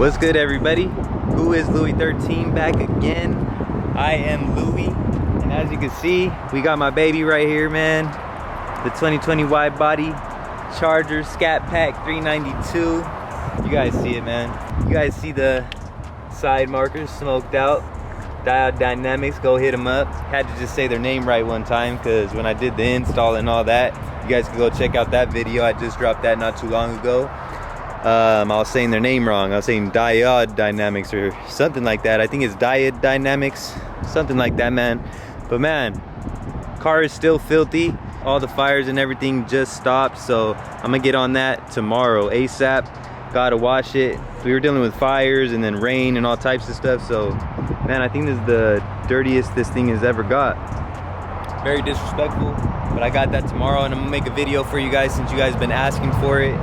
What's good, everybody? Who is LouieXIII back again? I am Louie, and as you can see, we got my baby right here, man. The 2020 wide body Charger SCATPACK 392. You guys see it, man. You guys see the side markers smoked out. Diode Dynamics, go hit them up. Had to just say their name right one time, because when I did the install and all that, you guys can go check out that video. I just dropped that not too long ago. I was saying their name wrong. I was saying Diode Dynamics or something like that. I think it's Diode Dynamics, something like that, man. But man, car is still filthy. All the fires and everything just stopped, so I'm gonna get on that tomorrow ASAP. Gotta wash it. We were dealing with fires and then rain and all types of stuff, so man, I think this is the dirtiest this thing has ever got. Very disrespectful, but I got that tomorrow, and I'm gonna make a video for you guys since you guys have been asking for it.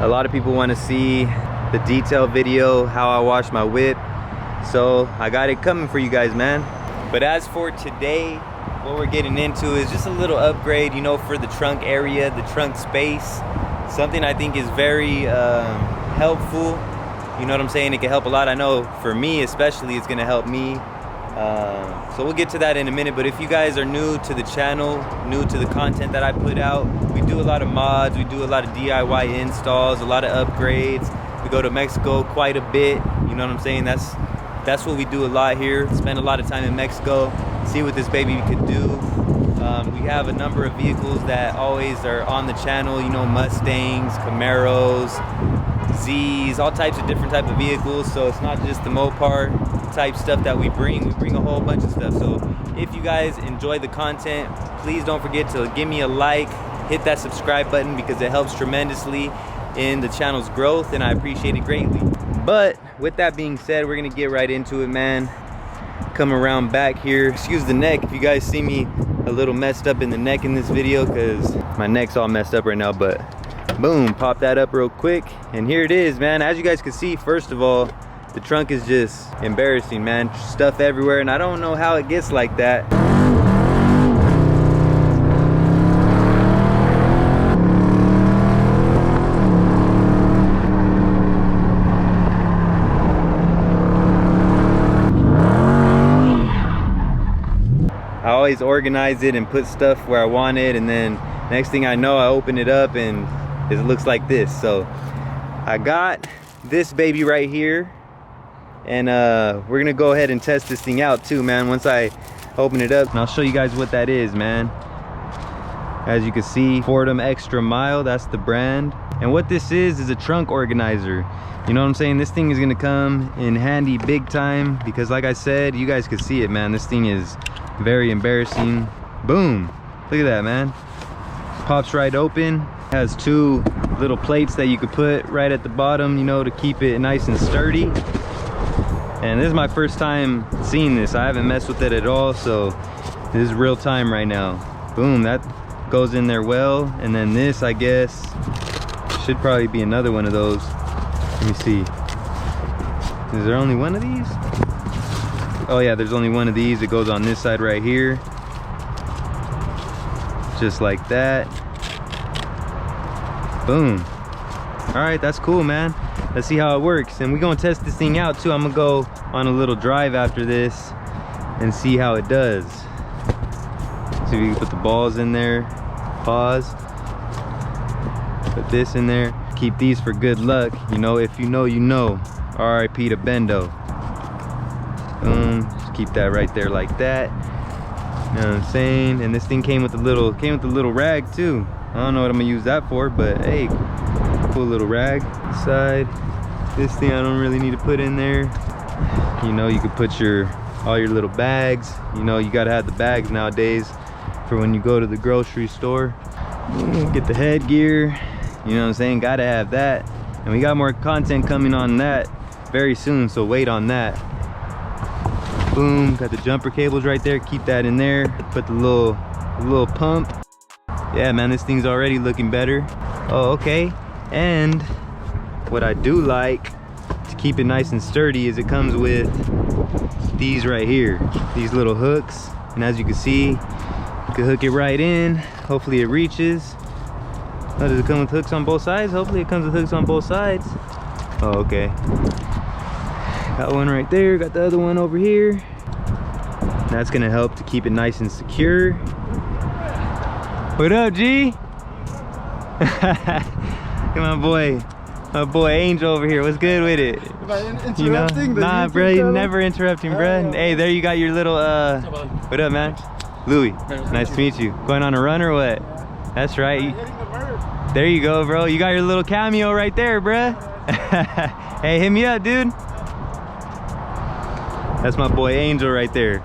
A lot of people want to see the detailed video, how I wash my whip, so I got it coming for you guys, man. But as for today, what we're getting into is just a little upgrade, you know, for the trunk area, the trunk space. Something I think is very helpful. You know what I'm saying? It can help a lot. I know for me especially, it's gonna help me. So we'll get to that in a minute, but if you guys are new to the channel, new to the content that I put out, we do a lot of mods, we do a lot of DIY installs, a lot of upgrades. We go to Mexico quite a bit, you know what I'm saying? That's what we do a lot here. Spend a lot of time in Mexico, see what this baby could do. We have a number of vehicles that always are on the channel, you know, Mustangs, Camaros, Z's, all types of different type of vehicles. So it's not just the Mopar type stuff that we bring a whole bunch of stuff. So if you guys enjoy the content, please don't forget to give me a like, hit that subscribe button, because it helps tremendously in the channel's growth, and I appreciate it greatly. But with that being said, we're gonna get right into it, man. Come around back here. Excuse the neck if you guys see me a little messed up in the neck in this video, because my neck's all messed up right now. But boom, pop that up real quick, and here it is, man. As you guys can see, first of all, the trunk is just embarrassing, man. Stuff everywhere, and I don't know how it gets like that. I always organize it and put stuff where I want it, and then next thing I know, I open it up and it looks like this. So I got this baby right here, and we're gonna go ahead and test this thing out too, man, once I open it up, and I'll show you guys what that is, man. As you can see, Fordham Extra Mile, that's the brand. And what this is a trunk organizer. You know what I'm saying? This thing is gonna come in handy big time, because like I said, you guys can see it, man. This thing is very embarrassing. Boom, look at that, man. Pops right open. Has two little plates that you could put right at the bottom, you know, to keep it nice and sturdy. And this is my first time seeing this. I haven't messed with it at all, so this is real time right now. Boom, that goes in there well. And then this, I guess, should probably be another one of those. Let me see. Is there only one of these? Oh yeah, there's only one of these. It goes on this side right here. Just like that. Boom. All right, that's cool, man. Let's see how it works, and we're gonna test this thing out too. I'm gonna go on a little drive after this and see how it does. See if we can put the balls in there. Pause. Put this in there. Keep these for good luck. You know, if you know, you know. R.I.P. to Bendo. Boom. Just keep that right there like that. You know what I'm saying? And this thing came with a little rag too. I don't know what I'm gonna use that for, but hey, cool little rag. Side. This thing I don't really need to put in there. You know, you could put all your little bags. You know, you gotta have the bags nowadays for when you go to the grocery store. Get the headgear. You know what I'm saying? Gotta have that. And we got more content coming on that very soon, so wait on that. Boom, got the jumper cables right there. Keep that in there. Put the little pump. Yeah, man, this thing's already looking better. Oh, okay. And what I do like to keep it nice and sturdy is it comes with these right here, these little hooks. And as you can see, you can hook it right in. Hopefully it reaches. Oh, does it come with hooks on both sides? Hopefully it comes with hooks on both sides. Oh, okay. Got one right there, got the other one over here. That's gonna help to keep it nice and secure. What up, G? Come on, my boy Angel over here. What's good with it? You know? Nah, bro, you never interrupting, bro. Hey, there you got your little what up, man? Louie, nice to meet you. Going on a run or what? That's right. There you go, bro. You got your little cameo right there, bruh. Hey, hit me up, dude. That's my boy Angel right there.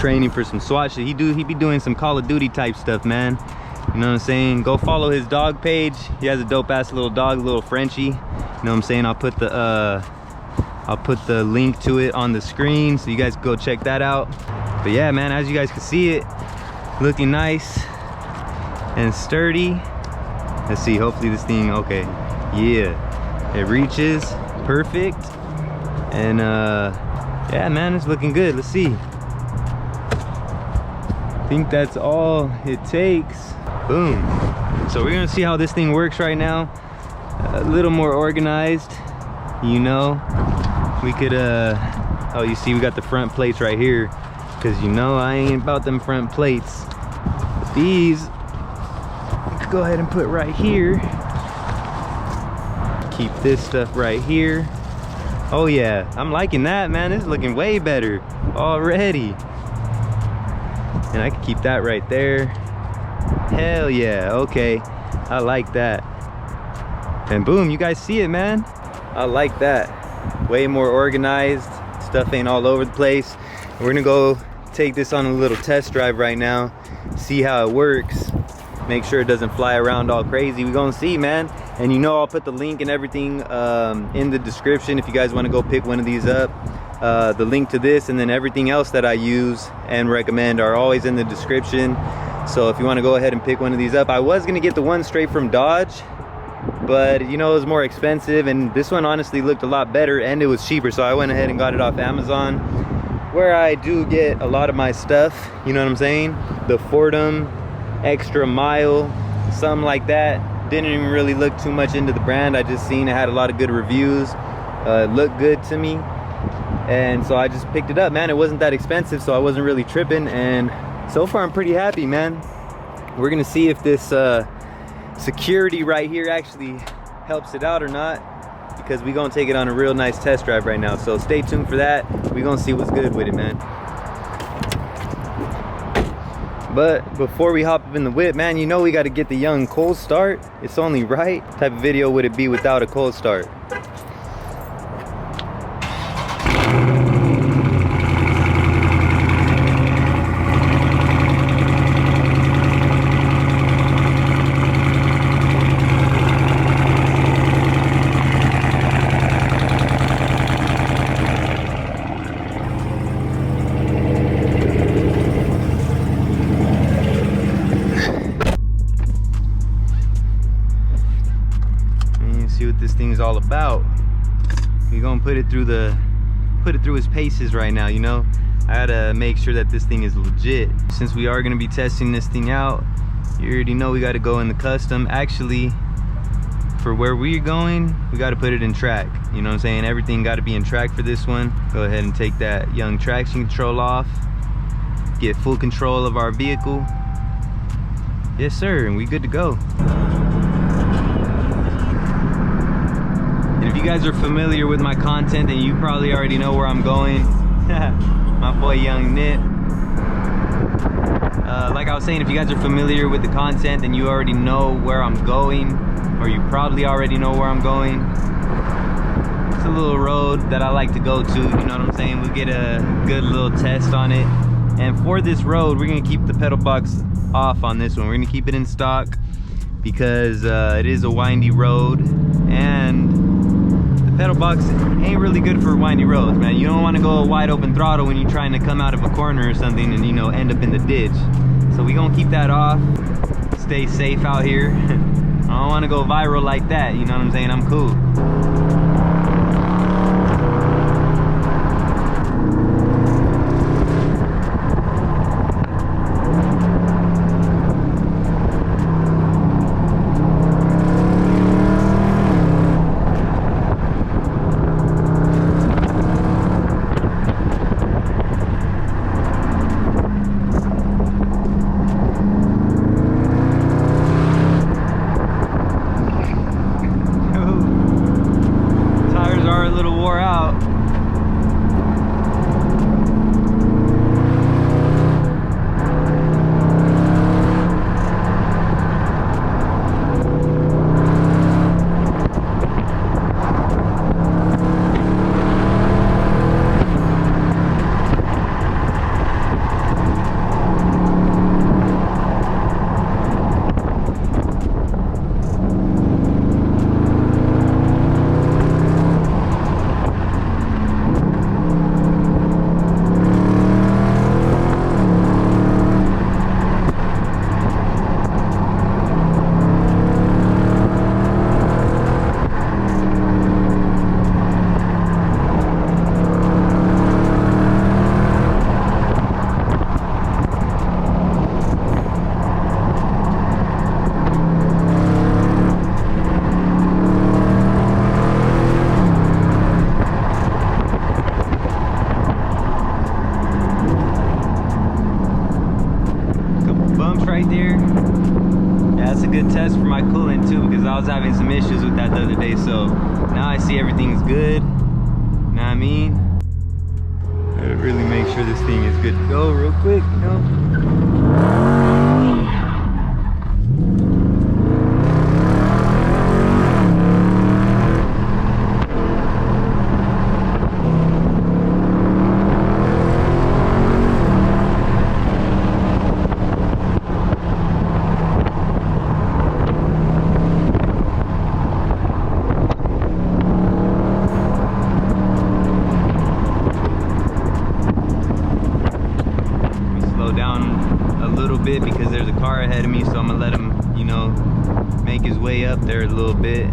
Training for some SWAT shit. He be doing some Call of Duty type stuff, man. You know what I'm saying? Go follow his dog page. He has a dope ass little dog, little Frenchie. You know what I'm saying? I'll put the link to it on the screen so you guys go check that out. But yeah, man, as you guys can see it, looking nice and sturdy. Let's see, hopefully this thing, okay. Yeah, it reaches perfect. And yeah, man, it's looking good. Let's see. I think that's all it takes. Boom. So we're gonna see how this thing works right now. A little more organized, you know. We could oh, you see we got the front plates right here, because you know I ain't about them front plates. But these we could go ahead and put right here. Keep this stuff right here. Oh yeah, I'm liking that, man. This is looking way better already. And I can keep that right there. Hell yeah, okay. I like that. And boom, you guys see it, man. I like that. Way more organized. Stuff ain't all over the place. We're gonna go take this on a little test drive right now. See how it works. Make sure it doesn't fly around all crazy. We're gonna see, man. And you know I'll put the link and everything in the description if you guys wanna go pick one of these up. The link to this and then everything else that I use and recommend are always in the description. So if you want to go ahead and pick one of these up, I was gonna get the one straight from Dodge, but you know it was more expensive, and this one honestly looked a lot better and it was cheaper, so I went ahead and got it off Amazon, where I do get a lot of my stuff. You know what I'm saying? The Fordham Extra Mile, something like that. Didn't even really look too much into the brand. I just seen it had a lot of good reviews. It looked good to me. And so I just picked it up, man. It wasn't that expensive, so I wasn't really tripping, and so far I'm pretty happy, man. We're gonna see if this security right here actually helps it out or not, because we're gonna take it on a real nice test drive right now. So stay tuned for that. We're gonna see what's good with it, man. But before we hop up in the whip, man, you know we gotta get the young cold start. It's only right. What type of video would it be without a cold start? See what this thing's all about. We're gonna put it through its paces right now, you know. I gotta make sure that this thing is legit. Since we are gonna be testing this thing out, you already know we gotta go in the custom. Actually, for where we're going, we gotta put it in track. You know what I'm saying? Everything gotta be in track for this one. Go ahead and take that young traction control off. Get full control of our vehicle. Yes, sir, and we good to go. If you guys are familiar with my content, then you probably already know where I'm going. My boy Young Nit. Like I was saying, if you guys are familiar with the content, then you already know where I'm going, or you probably already know where I'm going. It's a little road that I like to go to, you know what I'm saying? We'll get a good little test on it. And for this road, we're gonna keep the pedal box off on this one. We're gonna keep it in stock because it is a windy road, and pedal box ain't really good for windy roads, man. You don't want to go wide open throttle when you're trying to come out of a corner or something and, you know, end up in the ditch. So we gonna keep that off, stay safe out here. I don't want to go viral like that, you know what I'm saying? I'm cool. a good test for my coolant too, because I was having some issues with that the other day. So now I see everything's good. You know what I mean? Gotta really make sure this thing is good to go real quick, you know? Bit because there's a car ahead of me, so I'm gonna let him, you know, make his way up there a little bit.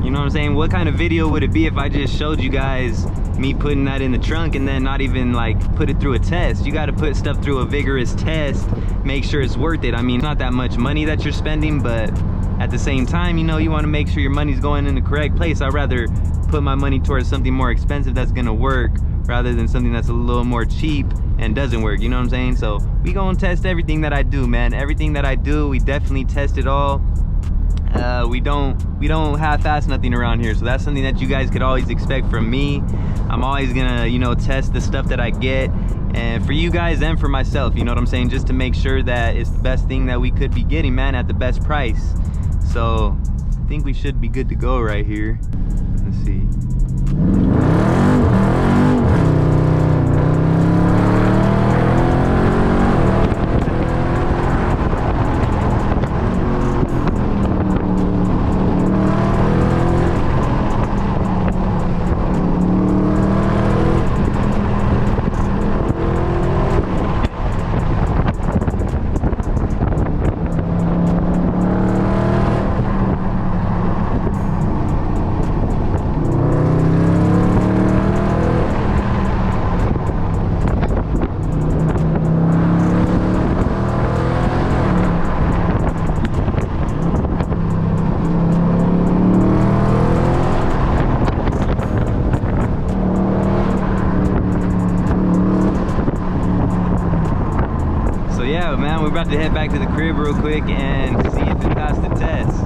You know what I'm saying? What kind of video would it be if I just showed you guys me putting that in the trunk and then not even like put it through a test? You got to put stuff through a vigorous test, make sure it's worth it. I mean, not that much money that you're spending, but at the same time, you know, you want to make sure your money's going in the correct place. I'd rather put my money towards something more expensive that's gonna work rather than something that's a little more cheap and doesn't work, you know what I'm saying? So we gonna test everything that I do, man. Everything that I do, we definitely test it all. We don't half-ass nothing around here, so that's something that you guys could always expect from me. I'm always gonna, you know, test the stuff that I get, and for you guys and for myself, you know what I'm saying, just to make sure that it's the best thing that we could be getting, man, at the best price. So I think we should be good to go right here. Let's see. Yeah, man, we're about to head back to the crib real quick and see if it passed the test.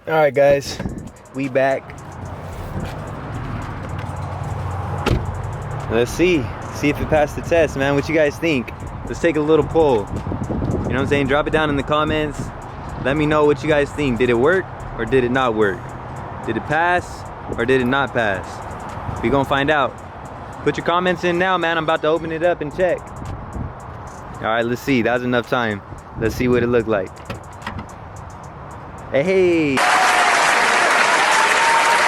All right, guys, we back. Let's see if it passed the test, man. What you guys think? Let's take a little poll. You know what I'm saying? Drop it down in the comments. Let me know what you guys think. Did it work or did it not work? Did it pass or did it not pass? We gonna find out. Put your comments in now, man. I'm about to open it up and check. All right, let's see. That was enough time. Let's see what it looked like. Hey,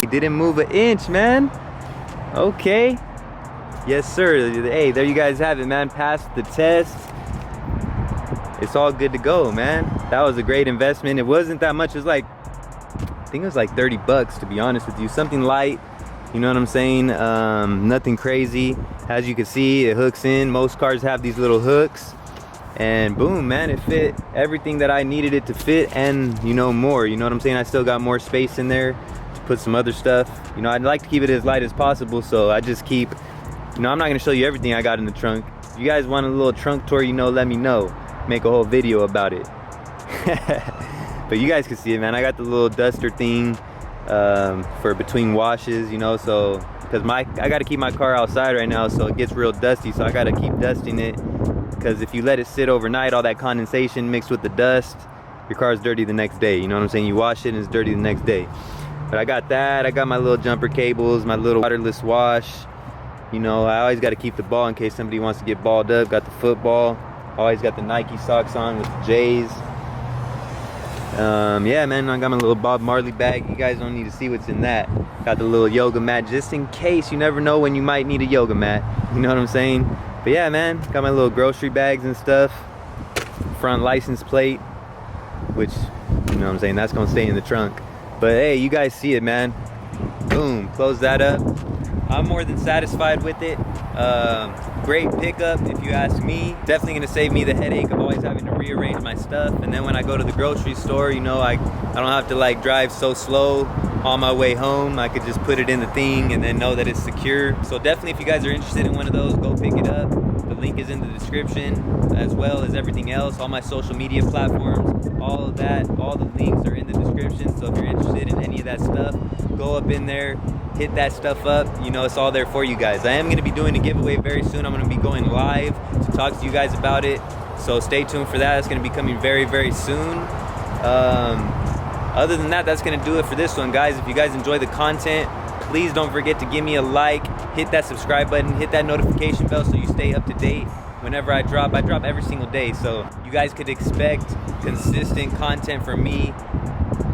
he didn't move an inch, man. Okay, yes sir. Hey, there you guys have it, man. Passed the test. It's all good to go, man. That was a great investment. It wasn't that much. It was like, I think it was like 30 bucks, to be honest with you. Something light, you know what I'm saying? Nothing crazy. As you can see, it hooks in. Most cars have these little hooks. And boom, man, it fit everything that I needed it to fit, and you know, more. You know what I'm saying? I still got more space in there to put some other stuff. You know, I'd like to keep it as light as possible, so I just keep, you know, I'm not gonna show you everything I got in the trunk. If you guys want a little trunk tour, you know, let me know. Make a whole video about it. But you guys can see it, man. I got the little duster thing for between washes, you know, so because I got to keep my car outside right now, so it gets real dusty, so I got to keep dusting it. Because if you let it sit overnight, all that condensation mixed with the dust, your car's dirty the next day. You know what I'm saying? You wash it and it's dirty the next day. But I got that. I got my little jumper cables, my little waterless wash. You know, I always got to keep the ball in case somebody wants to get balled up. Got the football. Always got the Nike socks on with the J's. Yeah, man, I got my little Bob Marley bag. You guys don't need to see what's in that. Got the little yoga mat just in case. You never know when you might need a yoga mat. You know what I'm saying? But yeah, man, got my little grocery bags and stuff. Front license plate, which, you know what I'm saying, that's gonna stay in the trunk. But hey, you guys see it, man. Boom, close that up. I'm more than satisfied with it. Great pickup, if you ask me. Definitely gonna save me the headache of always having to rearrange my stuff. And then when I go to the grocery store, you know, I don't have to like drive so slow on my way home. I could just put it in the thing and then know that it's secure. So definitely, if you guys are interested in one of those, go pick it up. The link is in the description, as well as everything else, all my social media platforms, all of that, all the links are in the description. So if you're interested in any of that stuff, go up in there, hit that stuff up. You know, it's all there for you guys. I am going to be doing a giveaway very soon. I'm going to be going live to talk to you guys about it, so stay tuned for that. It's going to be coming very, very soon. Other than that, that's going to do it for this one, guys. If you guys enjoy the content, please don't forget to give me a like, hit that subscribe button, hit that notification bell so you stay up to date whenever I drop. I drop every single day, so you guys could expect consistent content from me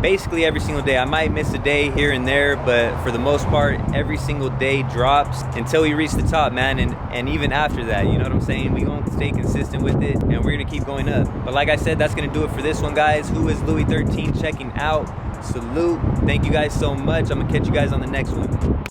basically every single day. I might miss a day here and there, but for the most part, every single day drops until we reach the top, man. And even after that, you know what I'm saying? We gonna stay consistent with it, and we're gonna keep going up. But like I said, that's gonna do it for this one, guys. Who is LouieXIII checking out? Salute. Thank you guys so much. I'm gonna catch you guys on the next one.